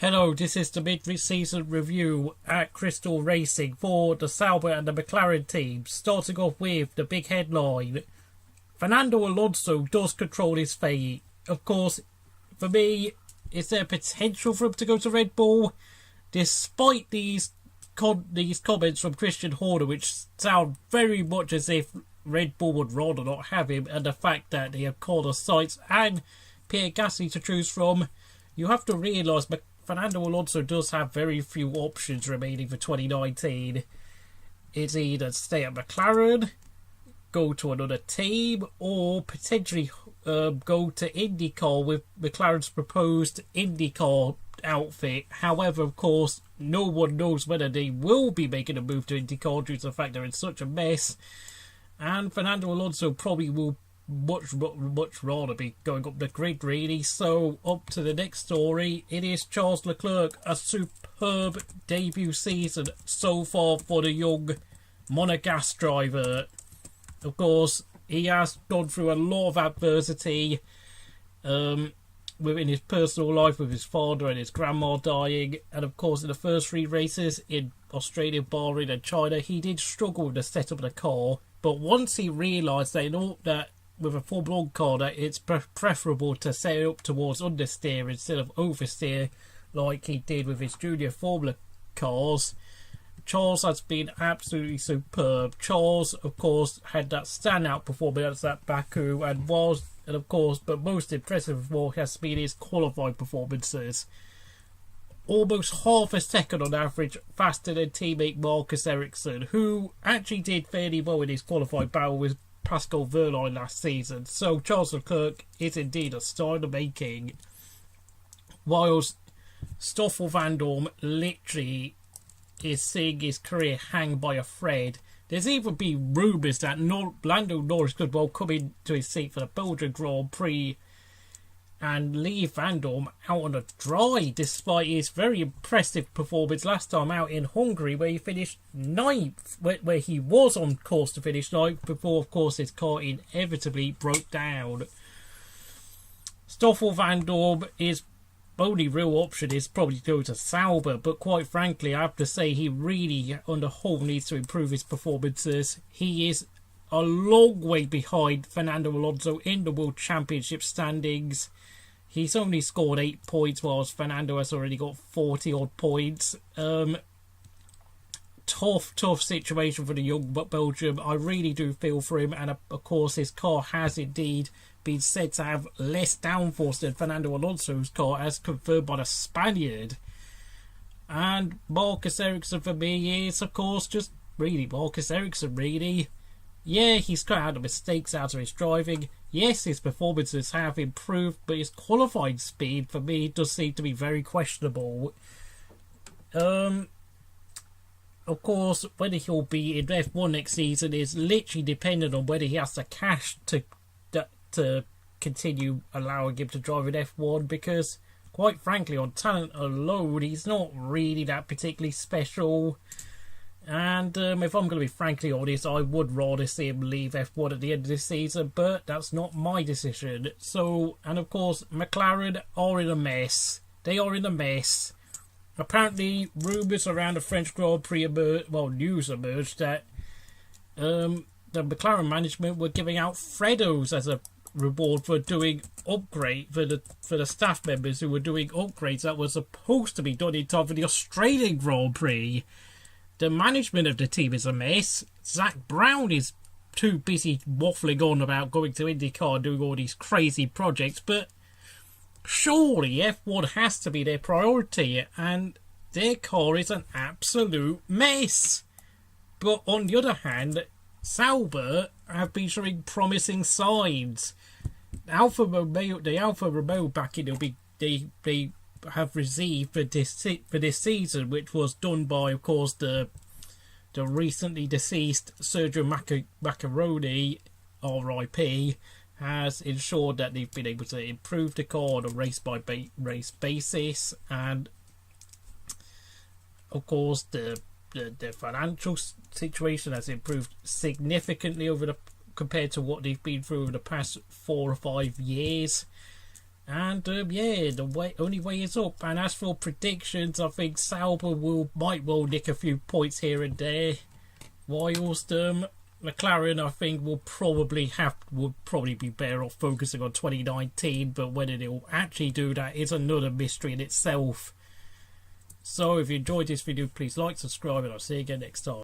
Hello, this is the mid-season review at Crystal Racing for the Sauber and the McLaren teams. Starting off with the big headline. Fernando Alonso does control his fate. Of course, for me, is there potential for him to go to Red Bull? Despite these comments from Christian Horner, which sound very much as if Red Bull would rather not have him, and the fact that they have Carlos Sainz and Pierre Gasly to choose from, you have to realise Fernando Alonso does have very few options remaining for 2019. It's either stay at McLaren, go to another team, or potentially go to IndyCar with McLaren's proposed IndyCar outfit. However, of course, no one knows whether they will be making a move to IndyCar due to the fact they're in such a mess. And Fernando Alonso probably will much rather be going up the grid, really. So, up to the next story. It is Charles Leclerc, a superb debut season so far for the young Monegasque driver. Of course, he has gone through a lot of adversity within his personal life, with his father and his grandma dying. And of course, in the first three races in Australia, Bahrain and China, he did struggle with the setup of the car. But once he realised that with a Formula 1 car, that it's preferable to set it up towards understeer instead of oversteer, like he did with his junior Formula cars, Charles has been absolutely superb. Charles, of course, had that standout performance at Baku, but most impressive of all has been his qualifying performances. Almost half a second on average faster than teammate Marcus Ericsson, who actually did fairly well in his qualifying battle with Pascal Wehrlein last season. So Charles Leclerc is indeed a star in the making, whilst Stoffel Vandoorne literally is seeing his career hang by a thread. There's even been rumours that Lando Norris could well come into his seat for the Belgian Grand Prix and leave Vandoorne out on a dry, despite his very impressive performance last time out in Hungary, where he finished 9th, where he was on course to finish 9th, before, of course, his car inevitably broke down. Stoffel Vandoorne, his only real option is probably to go to Sauber, but quite frankly, I have to say he really, on the whole, needs to improve his performances. He is a long way behind Fernando Alonso in the World Championship standings. He's only scored 8 points, whilst Fernando has already got 40-odd points. Tough situation for the young Belgium. I really do feel for him, and of course his car has indeed been said to have less downforce than Fernando Alonso's car, as confirmed by the Spaniard. And Marcus Ericsson for me is, of course, just really Marcus Ericsson, really. Yeah, he's cut out the mistakes out of his driving. Yes, his performances have improved, but his qualifying speed, for me, does seem to be very questionable. Of course, whether he'll be in F1 next season is literally dependent on whether he has the cash to continue allowing him to drive in F1, because, quite frankly, on talent alone, he's not really that particularly special. And if I'm going to be frankly honest, I would rather see him leave F1 at the end of this season, but that's not my decision. So, and of course, McLaren are in a mess. They are in a mess. Apparently, rumours around the French Grand Prix news emerged that the McLaren management were giving out Freddos as a reward for doing for the staff members who were doing upgrades that were supposed to be done in time for the Australian Grand Prix. The management of the team is a mess. Zach Brown is too busy waffling on about going to IndyCar and doing all these crazy projects, but surely F1 has to be their priority, and their car is an absolute mess. But on the other hand, Sauber have been showing promising signs. The Alfa Romeo backing they have received for this season, which was done by, of course, the recently deceased Sergio Maccaroni, RIP, has ensured that they've been able to improve the car on a race basis, and of course the financial situation has improved significantly compared to what they've been through over the past 4 or 5 years. And yeah, the only way is up. And as for predictions, I think Sauber might well nick a few points here and there, whilst McLaren, I think, would probably be better off focusing on 2019. But whether they'll actually do that is another mystery in itself. So if you enjoyed this video, please like, subscribe, and I'll see you again next time.